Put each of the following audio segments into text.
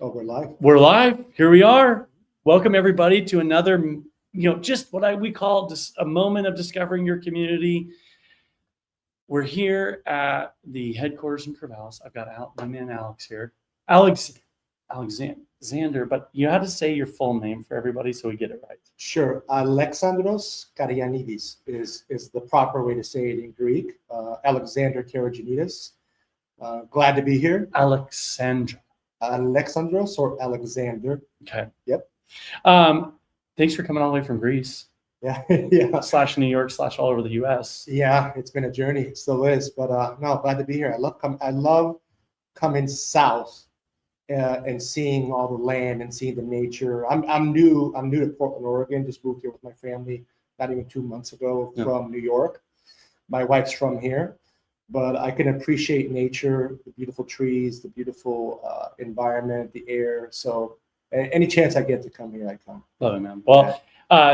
Oh, we're live. We're live. Here we are. Welcome everybody to another, just what we call just a moment of discovering your community. We're here at the headquarters in Corvallis. I've got my man Alex here. Alexander, but you had to say your full name for everybody so we get it right. Sure. Alexandros Karianidis is the proper way to say it in Greek. Alexander Karajanidis. Glad to be here. Alexandra. Alexandros or Alexander. Okay. Yep. Thanks for coming all the way from Greece. Yeah. Yeah. / New York / all over the U.S. Yeah, it's been a journey. It still is. But no, glad to be here. I love coming south and seeing all the land and seeing the nature. I'm new to Portland, Oregon. Just moved here with my family not even 2 months ago from New York. My wife's from here. But I can appreciate nature, the beautiful trees, the beautiful environment, the air. So any chance I get to come here, I come. Love it, man. Well,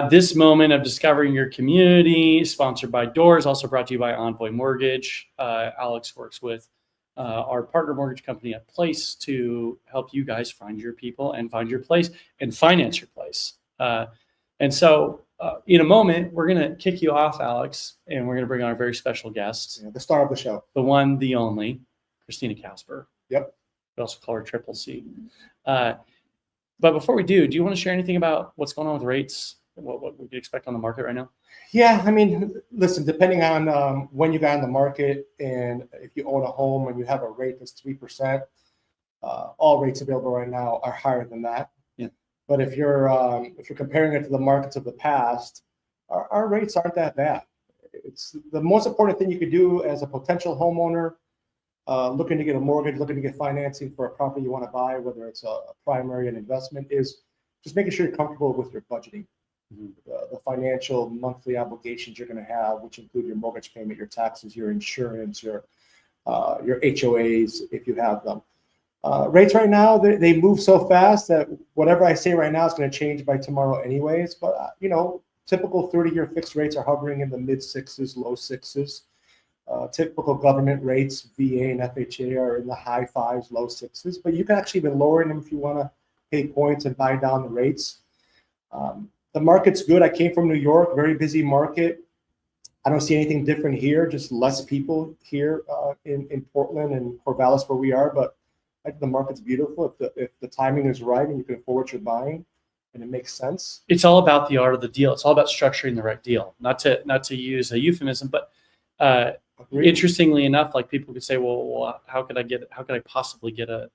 this moment of discovering your community, sponsored by Doors, also brought to you by Envoy Mortgage. Alex works with our partner mortgage company at Place to help you guys find your people and find your place and finance your place. And so in a moment, we're going to kick you off, Alex, and we're going to bring on our very special guest. Yeah, the star of the show. The one, the only, Christina Casper. Yep. We also call her Triple C. But before we do you want to share anything about what's going on with rates? What we could expect on the market right now? Yeah, I mean, listen, depending on when you got in the market and if you own a home and you have a rate that's 3%, all rates available right now are higher than that. Yeah. But if you're comparing it to the markets of the past, our rates aren't that bad. It's the most important thing you could do as a potential homeowner looking to get a mortgage, looking to get financing for a property you want to buy, whether it's a primary and investment, is just making sure you're comfortable with your budgeting. The financial monthly obligations you're going to have, which include your mortgage payment, your taxes, your insurance, your HOAs, if you have them. Rates right now, they move so fast that whatever I say right now is going to change by tomorrow anyways. But, typical 30-year fixed rates are hovering in the mid-6s, low 6s. Typical government rates, VA and FHA, are in the high 5s, low 6s. But you can actually even lower them if you want to pay points and buy down the rates. The market's good. I came from New York, very busy market. I don't see anything different here, just less people here in Portland and Corvallis where we are. But I think the market's beautiful if the timing is right and you can afford what you're buying and it makes sense. It's all about the art of the deal. It's all about structuring the right deal. Not to use a euphemism, but interestingly enough, like people could say, well, how could I possibly get a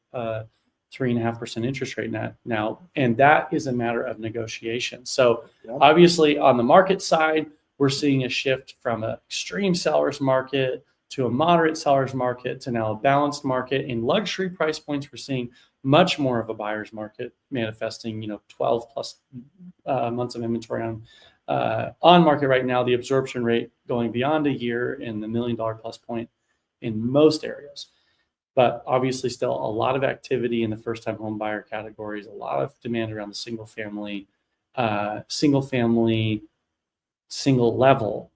3.5% interest rate now? And that is a matter of negotiation. So obviously on the market side, we're seeing a shift from an extreme seller's market to a moderate seller's market to now a balanced market. In luxury price points, we're seeing much more of a buyer's market manifesting, 12 plus months of inventory on market right now. The absorption rate going beyond a year in the $1 million plus point in most areas. But obviously still a lot of activity in the first-time home buyer categories, a lot of demand around the single level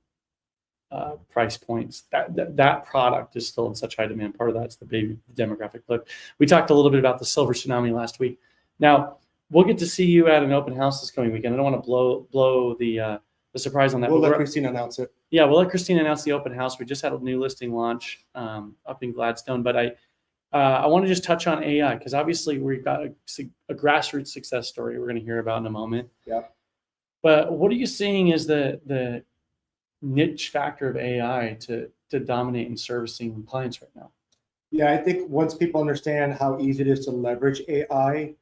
price points. That product is still in such high demand. Part of that's the baby demographic look. We talked a little bit about the silver tsunami last week. Now we'll get to see you at an open house this coming weekend. I don't want to blow the surprise on that. We'll let Christina announce it. Yeah, we'll let Christina announce the open house. We just had a new listing launch up in Gladstone, but I want to just touch on AI because obviously we've got a grassroots success story we're going to hear about in a moment. Yeah. But what are you seeing as the niche factor of AI to dominate in servicing clients right now? Yeah, I think once people understand how easy it is to leverage AI,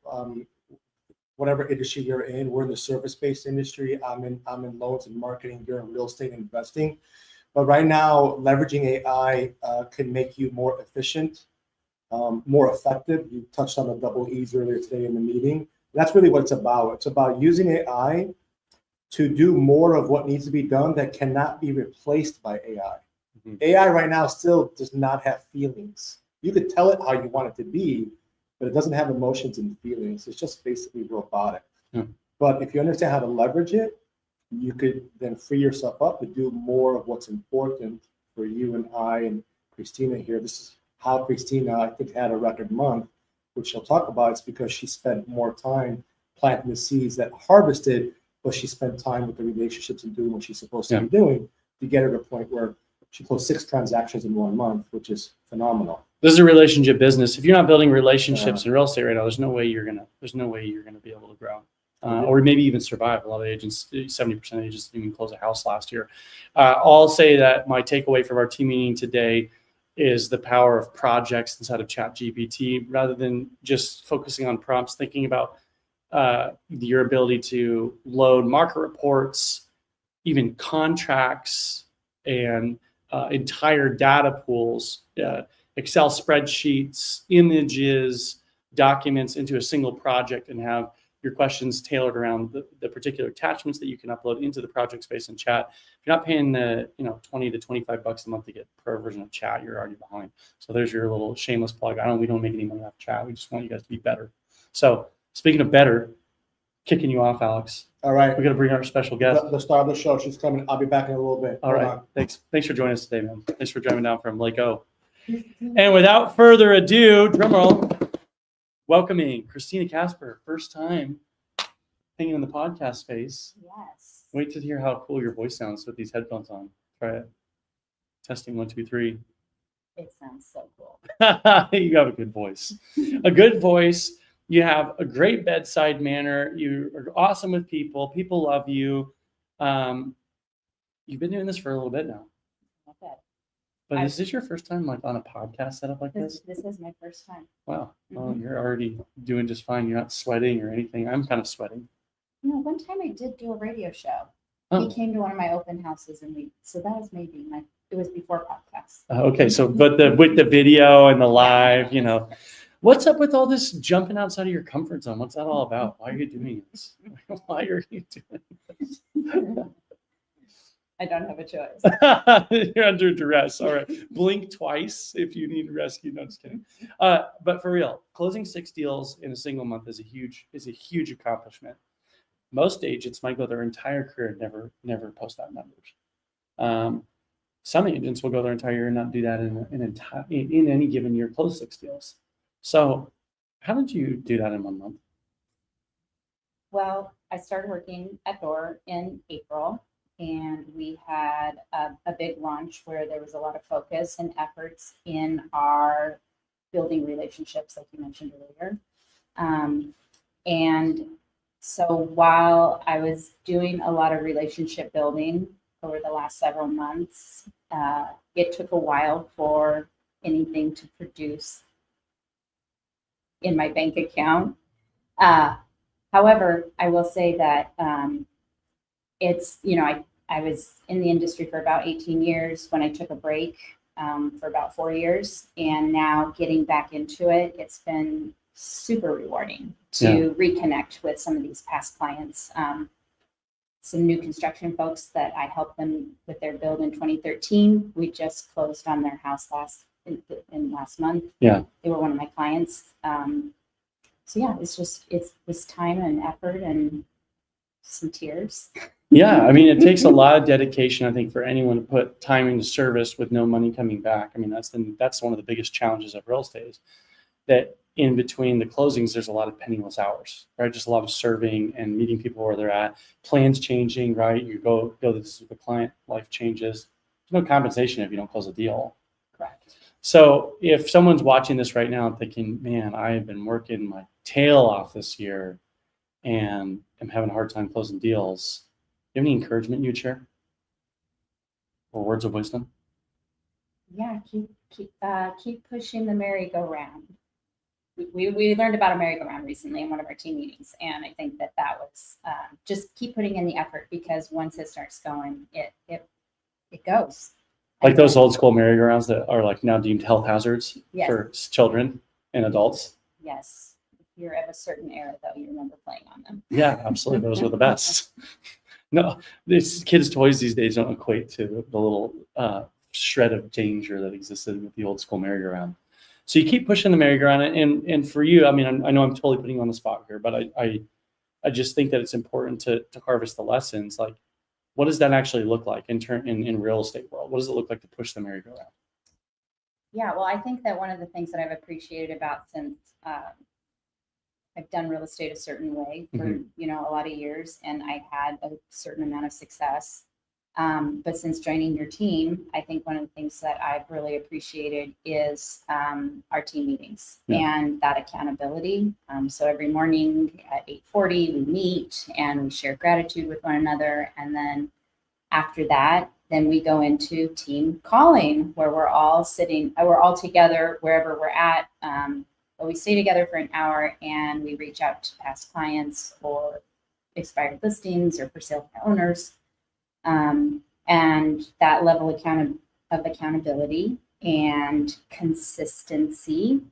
whatever industry you're in, we're in the service-based industry. I'm in loans and marketing. You're in real estate and investing. But right now, leveraging AI can make you more efficient, more effective. You touched on the double E's earlier today in the meeting. That's really what it's about. It's about using AI to do more of what needs to be done that cannot be replaced by AI. Mm-hmm. AI right now still does not have feelings. You could tell it how you want it to be, but it doesn't have emotions and feelings. It's just basically robotic. Mm. But if you understand how to leverage it, you could then free yourself up to do more of what's important for you and I and Christina here. This is how Christina, I think, had a record month which she'll talk about, it's because she spent more time planting the seeds that harvested, but she spent time with the relationships and doing what she's supposed to be doing to get her to a point where she closed 6 transactions in 1 month, which is phenomenal. This is a relationship business. If you're not building relationships in real estate right now, there's no way you're gonna be able to grow, or maybe even survive. A lot of agents, 70% of agents didn't even close a house last year. I'll say that my takeaway from our team meeting today is the power of projects inside of ChatGPT, rather than just focusing on prompts, thinking about your ability to load market reports, even contracts, and entire data pools, Excel spreadsheets, images, documents into a single project, and have your questions tailored around the particular attachments that you can upload into the project space and chat. If you're not paying the $20 to $25 a month to get pro version of chat, you're already behind. So there's your little shameless plug. We don't make any money off chat. We just want you guys to be better. So speaking of better, kicking you off, Alex. All right. We're going to bring our special guest. The star of the show. She's coming. I'll be back in a little bit. All right. Thanks for joining us today, man. Thanks for driving down from Lake O. And without further ado, drumroll, welcoming Christina Casper, first time hanging in the podcast space. Yes. Wait to hear how cool your voice sounds with these headphones on. Try it. Testing 1, 2, 3. It sounds so cool. You have a good voice. A good voice. You have a great bedside manner. You are awesome with people. People love you. You've been doing this for a little bit now. Not bad. But is this your first time like on a podcast setup like this? This is my first time. Wow. Well, you're already doing just fine. You're not sweating or anything. I'm kind of sweating. One time I did do a radio show. Oh. He came to one of my open houses, and so that was maybe it was before podcast. Okay. So, but with the video and the live, what's up with all this jumping outside of your comfort zone? What's that all about? Why are you doing this? Why are you doing this? I don't have a choice. You're under duress. All right. Blink twice if you need rescue. No, just kidding. But for real, closing 6 deals in a single month is a huge accomplishment. Most agents might go their entire career and never post that numbers. Some agents will go their entire year and not do that in any given year, close 6 deals. So how did you do that in 1 month? Well, I started working at Door in April, and we had a big launch where there was a lot of focus and efforts in our building relationships, like you mentioned earlier. And so while I was doing a lot of relationship building over the last several months, it took a while for anything to produce in my bank account. However, I will say that it's, I was in the industry for about 18 years when I took a break for about 4 years. And now getting back into it, it's been super rewarding to reconnect with some of these past clients. Some new construction folks that I helped them with their build in 2013. We just closed on their house last month. Yeah. They were one of my clients. So yeah, it was time and effort and some tears. Yeah, I mean, it takes a lot of dedication, I think, for anyone to put time into service with no money coming back. I mean, that's one of the biggest challenges of real estate, is that in between the closings, there's a lot of penniless hours, right? Just a lot of serving and meeting people where they're at. Plans changing, right? You go this with the client, life changes. There's no compensation if you don't close a deal. Correct. So if someone's watching this right now and thinking, man, I have been working my tail off this year and I'm having a hard time closing deals, do you have any encouragement you'd share or words of wisdom? Yeah, keep pushing the merry-go-round. We learned about a merry-go-round recently in one of our team meetings, and I think that was just keep putting in the effort, because once it starts going, it goes. Like those old school merry-go-rounds that are like now deemed health hazards for children and adults. Yes. If you're of a certain era, though, you remember playing on them. Yeah, absolutely. Those were the best. No, these kids' toys these days don't equate to the little shred of danger that existed with the old school merry-go-round. So you keep pushing the merry-go-round, and for you, I mean, I know I'm totally putting you on the spot here, but I just think that it's important to harvest the lessons. Like, what does that actually look like in real estate world? What does it look like to push the merry-go-round? Yeah, well, I think that one of the things that I've appreciated about since I've done real estate a certain way for a lot of years, and I had a certain amount of success. But since joining your team, I think one of the things that I've really appreciated is our team meetings and that accountability. So every morning at 8:40, we meet and we share gratitude with one another, and then after that, then we go into team calling where we're all together wherever we're at. But we stay together for an hour and we reach out to past clients or expired listings or for sale by owners. And that level of accountability and consistency,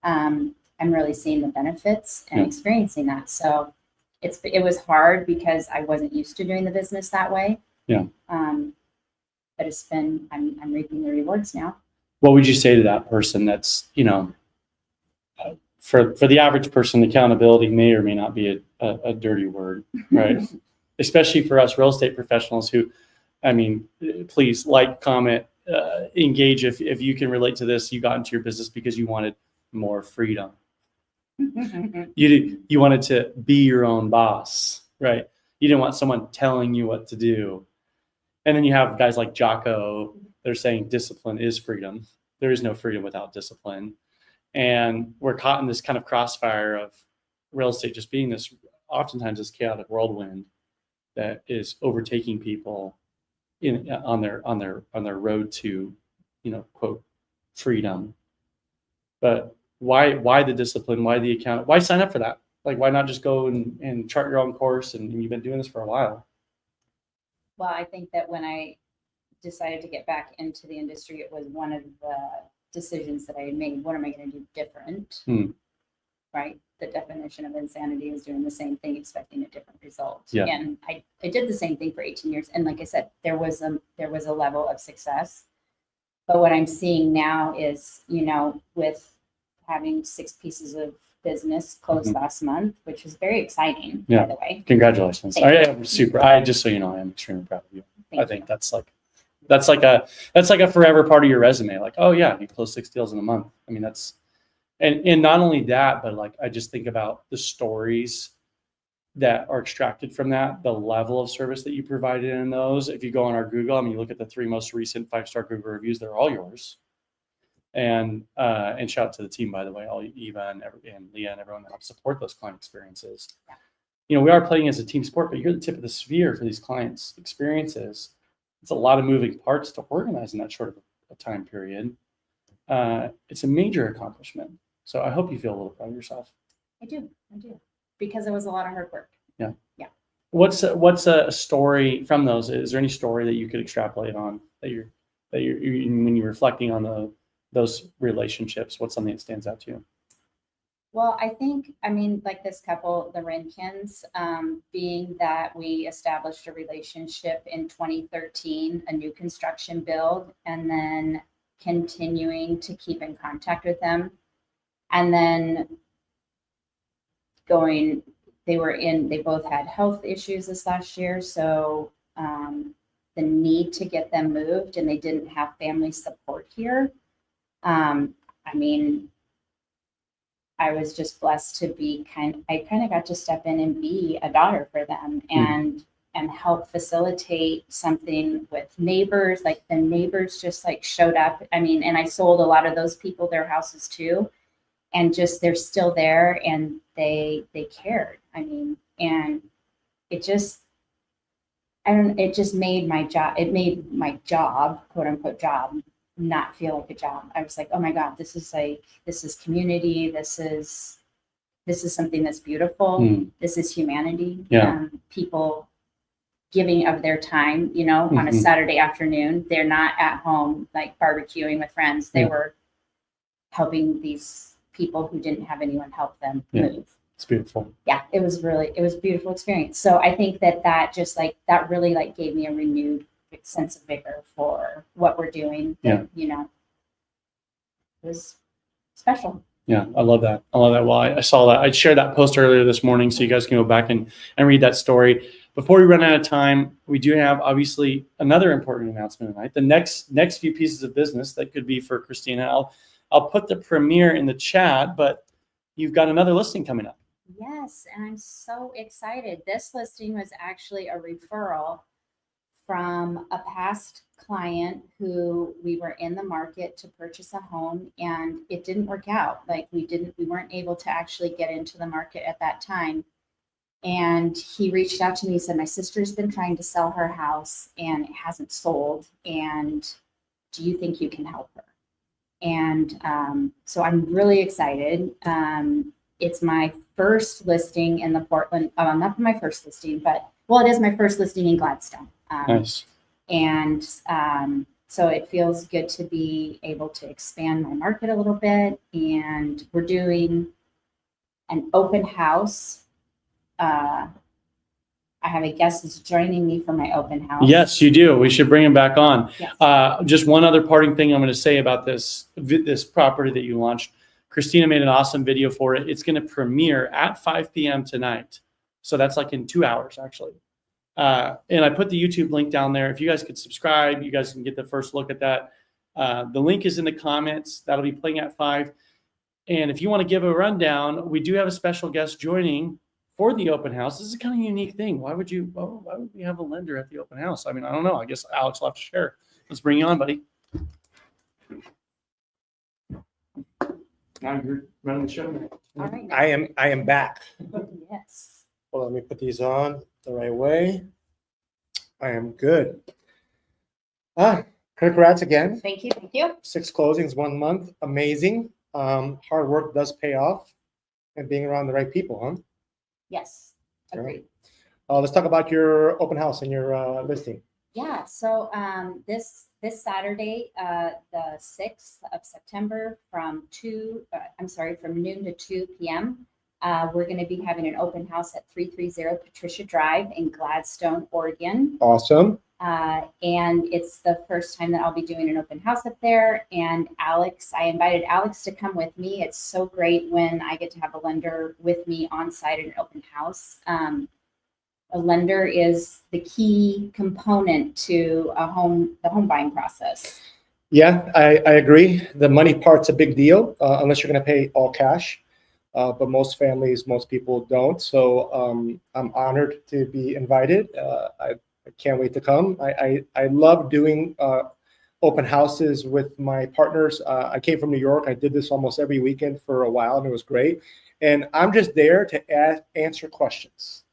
I'm really seeing the benefits and experiencing that. So it was hard because I wasn't used to doing the business that way. Yeah. But it's been, I'm reaping the rewards now. What would you say to that person that's, for the average person, accountability may or may not be a dirty word, right? Especially for us real estate professionals who, please comment, engage if you can relate to this. You got into your business because you wanted more freedom. You wanted to be your own boss, right? You didn't want someone telling you what to do. And then you have guys like Jocko, they're saying discipline is freedom. There is no freedom without discipline. And we're caught in this kind of crossfire of real estate just being oftentimes this chaotic whirlwind that is overtaking people on their road to, quote, freedom. But why the discipline? Why the account? Why sign up for that? Like, why not just go and chart your own course? And you've been doing this for a while. Well, I think that when I decided to get back into the industry, it was one of the decisions that I had made. What am I going to do different? Right? The definition of insanity is doing the same thing, expecting a different result. Yeah. And I did the same thing for 18 years. And like I said, there was a level of success. But what I'm seeing now is, with having 6 pieces of business closed last month, which was very exciting, by the way. Congratulations. I'm super. Just so you know, I am extremely proud of you. I think that's like a forever part of your resume. Like, oh yeah, you closed 6 deals in a month. And not only that, but I just think about the stories that are extracted from that, the level of service that you provided in those. If you go on our Google, you look at the 3 most recent 5-star Google reviews, they're all yours. And shout out to the team, by the way, all Eva and Leah and everyone that helps support those client experiences. We are playing as a team sport, but you're the tip of the sphere for these clients' experiences. It's a lot of moving parts to organize in that short of a time period. It's a major accomplishment. So I hope you feel a little proud of yourself. I do, because it was a lot of hard work. Yeah. What's a story from those? Is there any story that you could extrapolate on that you're when you're reflecting on those relationships? What's something that stands out to you? Well, I think, like this couple, the Rinkins, being that we established a relationship in 2013, a new construction build, and then continuing to keep in contact with them. And then they both had health issues this last year. So the need to get them moved, and they didn't have family support here. I was just blessed to be I kind of got to step in and be a daughter for them and help facilitate something with neighbors. Like the neighbors just showed up. And I sold a lot of those people their houses too. And just, they're still there and they cared. And it just made my job, quote unquote job, not feel like a job. I was like, oh my God, this is community. This is something that's beautiful. This is humanity. Yeah. People giving of their time, on a Saturday afternoon. They're not at home barbecuing with friends. They were helping these people who didn't have anyone help them move. It's beautiful. Yeah, it was a beautiful experience. So I think that just that really gave me a renewed sense of vigor for what we're doing. It was special. Yeah, I love that. Well, I saw that. I shared that post earlier this morning, so you guys can go back and read that story. Before we run out of time, we do have obviously another important announcement tonight. The next few pieces of business that could be for Christina. I'll put the premiere in the chat, but you've got another listing coming up. Yes, and I'm so excited. This listing was actually a referral from a past client who we were in the market to purchase a home, and it didn't work out. Like we weren't able to actually get into the market at that time. And he reached out to me and said, my sister's been trying to sell her house and it hasn't sold. And do you think you can help her? And so I'm really excited. It's my first listing in the Portland, not my first listing, but well, it is my first listing in Gladstone. Nice. And so it feels good to be able to expand my market a little bit. And we're doing an open house. I have a guest who's joining me for my open house. Yes, you do. We should bring him back on. Yes. Just one other parting thing I'm going to say about this property that you launched. Christina made an awesome video for it. It's going to premiere at 5 p.m. tonight. So that's like in 2 hours, actually. And I put the YouTube link down there. If you guys could subscribe, you guys can get the first look at that. The link is in the comments. That'll be playing at 5. And if you want to give a rundown, we do have a special guest joining for the open house. This is a kind of unique thing. Why would we have a lender at the open house? I mean, I don't know. I guess Alex will have to share. Let's bring you on, buddy. Now you're running the show. All right. I am back. Yes. Well, let me put these on the right way. I am good. Congrats again. Thank you. Thank you. 6 closings, 1 month. Amazing. Hard work does pay off, and being around the right people, huh? Yes. Agreed. Let's talk about your open house and your listing. Yeah. So this Saturday, the 6th of September, from noon to 2 p.m. We're going to be having an open house at 330 Patricia Drive in Gladstone, Oregon. Awesome. And it's the first time that I'll be doing an open house up there. And I invited Alex to come with me. It's so great when I get to have a lender with me on site at an open house. A lender is the key component to the home buying process. Yeah, I agree. The money part's a big deal, unless you're going to pay all cash. But most families, most people don't. So I'm honored to be invited. I can't wait to come. I love doing open houses with my partners. I came from New York. I did this almost every weekend for a while, and it was great. And I'm just there to answer questions.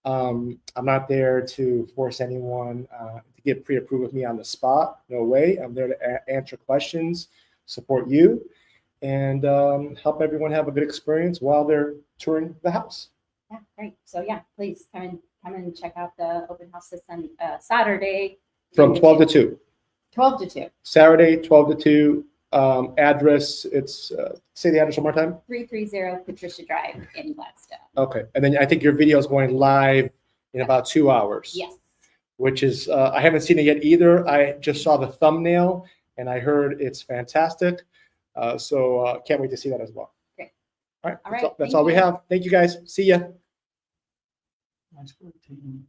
I'm not there to force anyone to get pre-approved with me on the spot. No way. I'm there to answer questions, support you, and help everyone have a good experience while they're touring the house. Yeah, great. So yeah, please come and check out the open house this Saturday. From 12 to 2. 12 to 2. Saturday, 12 to 2. Address, it's, say the address one more time. 330 Patricia Drive in Gladstone. Okay. And then I think your video is going live in about 2 hours. Yes. Which is, I haven't seen it yet either. I just saw the thumbnail and I heard it's fantastic. So can't wait to see that as well. Great. All right. All right. That's all we have. Thank you guys. See ya. Nice work, team.